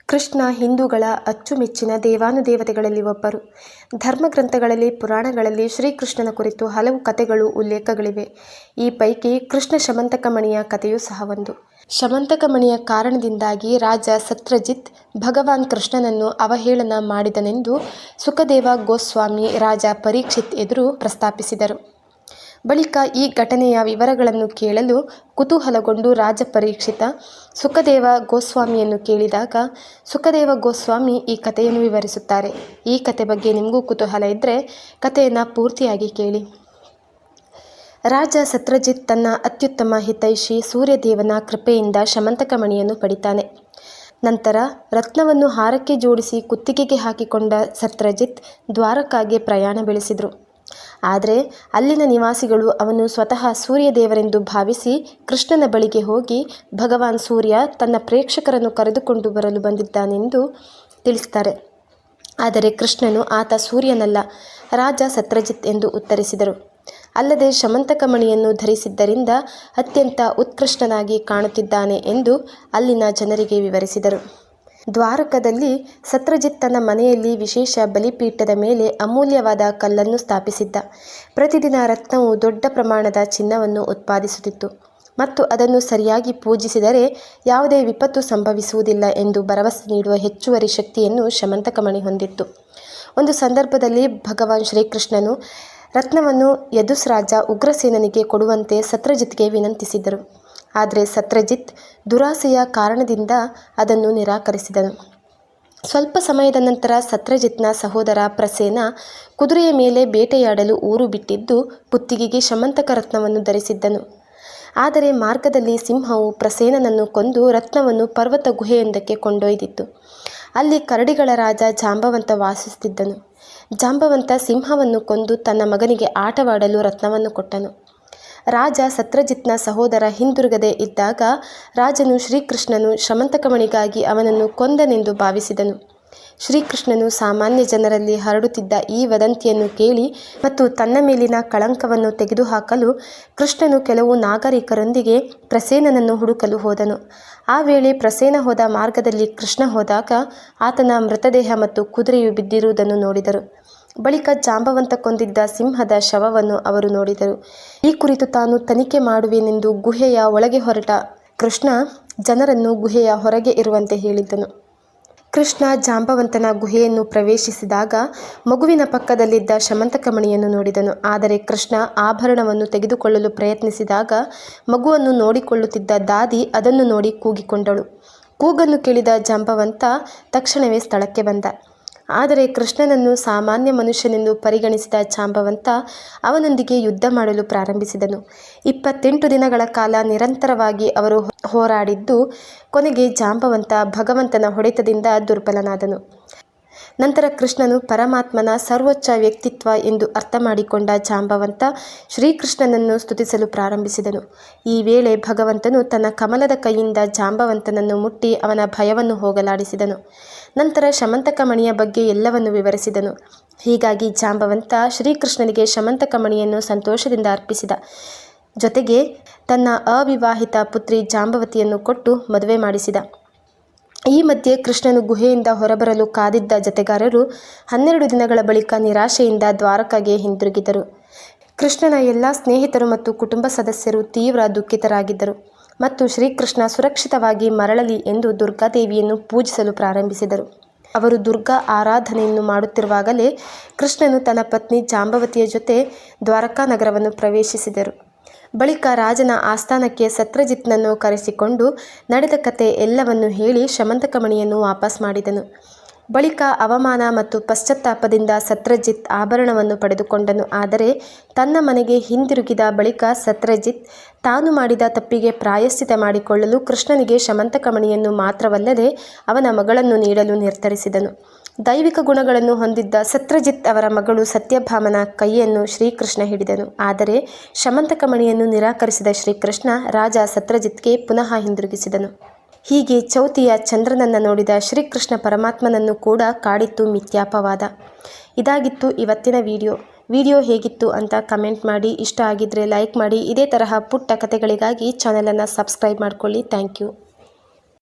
ಕೃಷ್ಣ ಹಿಂದೂಗಳ ಅಚ್ಚುಮೆಚ್ಚಿನ ದೇವಾನುದೇವತೆಗಳಲ್ಲಿ ಒಬ್ಬರು. ಧರ್ಮಗ್ರಂಥಗಳಲ್ಲಿ, ಪುರಾಣಗಳಲ್ಲಿ ಶ್ರೀಕೃಷ್ಣನ ಕುರಿತು ಹಲವು ಕಥೆಗಳು, ಉಲ್ಲೇಖಗಳಿವೆ. ಈ ಪೈಕಿ ಕೃಷ್ಣ ಶಮಂತಕಮಣಿಯ ಕಥೆಯೂ ಸಹ ಒಂದು. ಶಮಂತಕಮಣಿಯ ಕಾರಣದಿಂದಾಗಿ ರಾಜ ಸತ್ರಜಿತ್ ಭಗವಾನ್ ಕೃಷ್ಣನನ್ನು ಅವಹೇಳನ ಮಾಡಿದನೆಂದು ಸುಖದೇವ ಗೋಸ್ವಾಮಿ ರಾಜ ಪರೀಕ್ಷಿತ್ ಎದುರು ಪ್ರಸ್ತಾಪಿಸಿದರು. ಬಳಿಕ ಈ ಘಟನೆಯ ವಿವರಗಳನ್ನು ಕೇಳಲು ಕುತೂಹಲಗೊಂಡು ರಾಜ ಪರೀಕ್ಷಿತ ಸುಖದೇವ ಗೋಸ್ವಾಮಿಯನ್ನು ಕೇಳಿದಾಗ ಸುಖದೇವ ಗೋಸ್ವಾಮಿ ಈ ಕಥೆಯನ್ನು ವಿವರಿಸುತ್ತಾರೆ. ಈ ಕಥೆ ಬಗ್ಗೆ ನಿಮಗೂ ಕುತೂಹಲ ಇದ್ದರೆ ಕಥೆಯನ್ನು ಪೂರ್ತಿಯಾಗಿ ಕೇಳಿ. ರಾಜ ಸತ್ರಜಿತ್ ತನ್ನ ಅತ್ಯುತ್ತಮ ಹಿತೈಷಿ ಸೂರ್ಯದೇವನ ಕೃಪೆಯಿಂದ ಶಮಂತಕಮಣಿಯನ್ನು ಪಡಿತಾನೆ. ನಂತರ ರತ್ನವನ್ನು ಹಾರಕ್ಕೆ ಜೋಡಿಸಿ ಕುತ್ತಿಗೆಗೆ ಹಾಕಿಕೊಂಡ ಸತ್ರಜಿತ್ ದ್ವಾರಕಾಗೆ ಪ್ರಯಾಣ ಬೆಳೆಸಿದರು. ಆದರೆ ಅಲ್ಲಿನ ನಿವಾಸಿಗಳು ಅವನು ಸ್ವತಃ ಸೂರ್ಯದೇವರೆಂದು ಭಾವಿಸಿ ಕೃಷ್ಣನ ಬಳಿಗೆ ಹೋಗಿ ಭಗವಾನ್ ಸೂರ್ಯ ತನ್ನ ಪ್ರೇಕ್ಷಕರನ್ನು ಕರೆದುಕೊಂಡು ಬರಲು ಬಂದಿದ್ದಾನೆಂದು ತಿಳಿಸ್ತಾರೆ. ಆದರೆ ಕೃಷ್ಣನು ಆತ ಸೂರ್ಯನಲ್ಲ, ರಾಜ ಸತ್ರಜಿತ್ ಎಂದು ಉತ್ತರಿಸಿದರು. ಅಲ್ಲದೆ ಶಮಂತಕಮಣಿಯನ್ನು ಧರಿಸಿದ್ದರಿಂದ ಅತ್ಯಂತ ಉತ್ಕೃಷ್ಟನಾಗಿ ಕಾಣುತ್ತಿದ್ದಾನೆ ಎಂದು ಅಲ್ಲಿನ ಜನರಿಗೆ ವಿವರಿಸಿದರು. ದ್ವಾರಕದಲ್ಲಿ ಸತ್ರಜಿತ್ ತನ್ನ ಮನೆಯಲ್ಲಿ ವಿಶೇಷ ಬಲಿಪೀಠದ ಮೇಲೆ ಅಮೂಲ್ಯವಾದ ಕಲ್ಲನ್ನು ಸ್ಥಾಪಿಸಿದ್ದ. ಪ್ರತಿದಿನ ರತ್ನವು ದೊಡ್ಡ ಪ್ರಮಾಣದ ಚಿನ್ನವನ್ನು ಉತ್ಪಾದಿಸುತ್ತಿತ್ತು ಮತ್ತು ಅದನ್ನು ಸರಿಯಾಗಿ ಪೂಜಿಸಿದರೆ ಯಾವುದೇ ವಿಪತ್ತು ಸಂಭವಿಸುವುದಿಲ್ಲ ಎಂದು ಭರವಸೆ ನೀಡುವ ಹೆಚ್ಚುವರಿ ಶಕ್ತಿಯನ್ನು ಶಮಂತಕಮಣಿ ಹೊಂದಿತ್ತು. ಒಂದು ಸಂದರ್ಭದಲ್ಲಿ ಭಗವಾನ್ ಶ್ರೀಕೃಷ್ಣನು ರತ್ನವನ್ನು ಯದುಸ್ ರಾಜ ಉಗ್ರಸೇನನಿಗೆ ಕೊಡುವಂತೆ ಸತ್ರಜಿತ್ಗೆ ವಿನಂತಿಸಿದರು. ಆದರೆ ಸತ್ರಜಿತ್ ದುರಾಸೆಯ ಕಾರಣದಿಂದ ಅದನ್ನು ನಿರಾಕರಿಸಿದನು. ಸ್ವಲ್ಪ ಸಮಯದ ನಂತರ ಸತ್ರಜಿತ್ನ ಸಹೋದರ ಪ್ರಸೇನ ಕುದುರೆಯ ಮೇಲೆ ಬೇಟೆಯಾಡಲು ಊರು ಬಿಟ್ಟಿದ್ದು ಕುತ್ತಿಗೆಗೆ ಶಮಂತಕ ರತ್ನವನ್ನು ಧರಿಸಿದ್ದನು. ಆದರೆ ಮಾರ್ಗದಲ್ಲಿ ಸಿಂಹವು ಪ್ರಸೇನನನ್ನು ಕೊಂದು ರತ್ನವನ್ನು ಪರ್ವತ ಗುಹೆಯೊಂದಕ್ಕೆ ಕೊಂಡೊಯ್ದಿತ್ತು. ಅಲ್ಲಿ ಕರಡಿಗಳ ರಾಜ ಜಾಂಬವಂತ ವಾಸಿಸುತ್ತಿದ್ದನು. ಜಾಂಬವಂತ ಸಿಂಹವನ್ನು ಕೊಂದು ತನ್ನ ಮಗನಿಗೆ ಆಟವಾಡಲು ರತ್ನವನ್ನು ಕೊಟ್ಟನು. ರಾಜ ಸತ್ರಜಿತ್ನ ಸಹೋದರ ಹಿಂದಿರುಗದೇ ಇದ್ದಾಗ ರಾಜನು ಶ್ರೀಕೃಷ್ಣನು ಶಮಂತಕಮಣಿಗಾಗಿ ಅವನನ್ನು ಕೊಂದನೆಂದು ಭಾವಿಸಿದನು. ಶ್ರೀಕೃಷ್ಣನು ಸಾಮಾನ್ಯ ಜನರಲ್ಲಿ ಹರಡುತ್ತಿದ್ದ ಈ ವದಂತಿಯನ್ನು ಕೇಳಿ ಮತ್ತು ತನ್ನ ಮೇಲಿನ ಕಳಂಕವನ್ನು ತೆಗೆದುಹಾಕಲು ಕೃಷ್ಣನು ಕೆಲವು ನಾಗರಿಕರೊಂದಿಗೆ ಪ್ರಸೇನನನ್ನು ಹುಡುಕಲು ಹೋದನು. ಆ ವೇಳೆ ಪ್ರಸೇನ ಹೋದ ಮಾರ್ಗದಲ್ಲಿ ಕೃಷ್ಣ ಹೋದಾಗ ಆತನ ಮೃತದೇಹ ಮತ್ತು ಕುದುರೆಯು ಬಿದ್ದಿರುವುದನ್ನು ನೋಡಿದರು. ಬಳಿಕ ಜಾಂಬವಂತ ಕೊಂದಿದ್ದ ಸಿಂಹದ ಶವವನ್ನು ಅವರು ನೋಡಿದರು. ಈ ಕುರಿತು ತಾನು ತನಿಖೆ ಮಾಡುವೆನೆಂದು ಗುಹೆಯ ಒಳಗೆ ಹೊರಟ ಕೃಷ್ಣ ಜನರನ್ನು ಗುಹೆಯ ಹೊರಗೆ ಇರುವಂತೆ ಹೇಳಿದ್ದನು. ಕೃಷ್ಣ ಜಾಂಬವಂತನ ಗುಹೆಯನ್ನು ಪ್ರವೇಶಿಸಿದಾಗ ಮಗುವಿನ ಪಕ್ಕದಲ್ಲಿದ್ದ ಶಮಂತಕಮಣಿಯನ್ನು ನೋಡಿದನು. ಆದರೆ ಕೃಷ್ಣ ಆಭರಣವನ್ನು ತೆಗೆದುಕೊಳ್ಳಲು ಪ್ರಯತ್ನಿಸಿದಾಗ ಮಗುವನ್ನು ನೋಡಿಕೊಳ್ಳುತ್ತಿದ್ದ ದಾದಿ ಅದನ್ನು ನೋಡಿ ಕೂಗಿಕೊಂಡಳು. ಕೂಗನ್ನು ಕೇಳಿದ ಜಾಂಬವಂತ ತಕ್ಷಣವೇ ಸ್ಥಳಕ್ಕೆ ಬಂದ. ಆದರೆ ಕೃಷ್ಣನನ್ನು ಸಾಮಾನ್ಯ ಮನುಷ್ಯನೆಂದು ಪರಿಗಣಿಸಿದ ಜಾಂಬವಂತ ಅವನೊಂದಿಗೆ ಯುದ್ಧ ಮಾಡಲು ಪ್ರಾರಂಭಿಸಿದನು. 28 ದಿನಗಳ ಕಾಲ ನಿರಂತರವಾಗಿ ಅವರು ಹೋರಾಡಿದ್ದು ಕೊನೆಗೆ ಜಾಂಬವಂತ ಭಗವಂತನ ಹೊಡೆತದಿಂದ ದುರ್ಬಲನಾದನು. ನಂತರ ಕೃಷ್ಣನು ಪರಮಾತ್ಮನ ಸರ್ವೋಚ್ಚ ವ್ಯಕ್ತಿತ್ವ ಎಂದು ಅರ್ಥ ಮಾಡಿಕೊಂಡ ಜಾಂಬವಂತ ಶ್ರೀಕೃಷ್ಣನನ್ನು ಸ್ತುತಿಸಲು ಪ್ರಾರಂಭಿಸಿದನು. ಈ ವೇಳೆ ಭಗವಂತನು ತನ್ನ ಕಮಲದ ಕೈಯಿಂದ ಜಾಂಬವಂತನನ್ನು ಮುಟ್ಟಿ ಅವನ ಭಯವನ್ನು ಹೋಗಲಾಡಿಸಿದನು. ನಂತರ ಶಮಂತಕಮಣಿಯ ಬಗ್ಗೆ ಎಲ್ಲವನ್ನು ವಿವರಿಸಿದನು. ಹೀಗಾಗಿ ಜಾಂಬವಂತ ಶ್ರೀಕೃಷ್ಣನಿಗೆ ಶಮಂತಕಮಣಿಯನ್ನು ಸಂತೋಷದಿಂದ ಅರ್ಪಿಸಿದ. ಜೊತೆಗೆ ತನ್ನ ಅವಿವಾಹಿತ ಪುತ್ರಿ ಜಾಂಬವತಿಯನ್ನು ಕೊಟ್ಟು ಮದುವೆ ಮಾಡಿಸಿದ. ಈ ಮಧ್ಯೆ ಕೃಷ್ಣನು ಗುಹೆಯಿಂದ ಹೊರಬರಲು ಕಾದಿದ್ದ ಜತೆಗಾರರು 12 ದಿನಗಳ ಬಳಿಕ ನಿರಾಶೆಯಿಂದ ದ್ವಾರಕಾಗೆ ಹಿಂದಿರುಗಿದರು. ಕೃಷ್ಣನ ಎಲ್ಲ ಸ್ನೇಹಿತರು ಮತ್ತು ಕುಟುಂಬ ಸದಸ್ಯರು ತೀವ್ರ ದುಃಖಿತರಾಗಿದ್ದರು ಮತ್ತು ಶ್ರೀಕೃಷ್ಣ ಸುರಕ್ಷಿತವಾಗಿ ಮರಳಲಿ ಎಂದು ದುರ್ಗಾದೇವಿಯನ್ನು ಪೂಜಿಸಲು ಪ್ರಾರಂಭಿಸಿದರು. ಅವರು ದುರ್ಗಾ ಆರಾಧನೆಯನ್ನು ಮಾಡುತ್ತಿರುವಾಗಲೇ ಕೃಷ್ಣನು ತನ್ನ ಪತ್ನಿ ಜಾಂಬವತಿಯ ಜೊತೆ ದ್ವಾರಕಾ ನಗರವನ್ನು ಪ್ರವೇಶಿಸಿದರು. ಬಳಿಕ ರಾಜನ ಆಸ್ಥಾನಕ್ಕೆ ಸತ್ರಜಿತ್ನನ್ನು ಕರೆಸಿಕೊಂಡು ನಡೆದ ಕತೆ ಎಲ್ಲವನ್ನು ಹೇಳಿ ಶಮಂತಕಮಣಿಯನ್ನು ವಾಪಸ್ ಮಾಡಿದನು. ಬಳಿಕ ಅವಮಾನ ಮತ್ತು ಪಶ್ಚಾತ್ತಾಪದಿಂದ ಸತ್ರಜಿತ್ ಆಭರಣವನ್ನು ಪಡೆದುಕೊಂಡನು. ಆದರೆ ತನ್ನ ಮನೆಗೆ ಹಿಂದಿರುಗಿದ ಬಳಿಕ ಸತ್ರಜಿತ್ ತಾನು ಮಾಡಿದ ತಪ್ಪಿಗೆ ಪ್ರಾಯಶ್ಚಿತ ಮಾಡಿಕೊಳ್ಳಲು ಕೃಷ್ಣನಿಗೆ ಶಮಂತಕಮಣಿಯನ್ನು ಮಾತ್ರವಲ್ಲದೆ ಅವನ ಮಗಳನ್ನು ನೀಡಲು ನಿರ್ಧರಿಸಿದನು. ದೈವಿಕ ಗುಣಗಳನ್ನು ಹೊಂದಿದ್ದ ಸತ್ರಜಿತ್ ಅವರ ಮಗಳು ಸತ್ಯಭಾಮನ ಕೈಯನ್ನು ಶ್ರೀಕೃಷ್ಣ ಹಿಡಿದನು. ಆದರೆ ಶಮಂತಕಮಣಿಯನ್ನು ನಿರಾಕರಿಸಿದ ಶ್ರೀಕೃಷ್ಣ ರಾಜ ಸತ್ರಜಿತ್ಗೆ ಪುನಃ ಹಿಂದಿರುಗಿಸಿದನು. ಹೀಗೆ ಚೌತಿಯ ಚಂದ್ರನನ್ನು ನೋಡಿದ ಶ್ರೀಕೃಷ್ಣ ಪರಮಾತ್ಮನನ್ನು ಕೂಡ ಕಾಡಿತ್ತು ಮಿಥ್ಯಾಪವಾದ. ಇದಾಗಿತ್ತು ಇವತ್ತಿನ ವಿಡಿಯೋ ಹೇಗಿತ್ತು ಅಂತ ಕಮೆಂಟ್ ಮಾಡಿ. ಇಷ್ಟ ಆಗಿದ್ದರೆ ಲೈಕ್ ಮಾಡಿ. ಇದೇ ತರಹ ಪುಟ್ಟ ಕಥೆಗಳಿಗಾಗಿ ಚಾನಲನ್ನು ಸಬ್ಸ್ಕ್ರೈಬ್ ಮಾಡ್ಕೊಳ್ಳಿ. Thank you.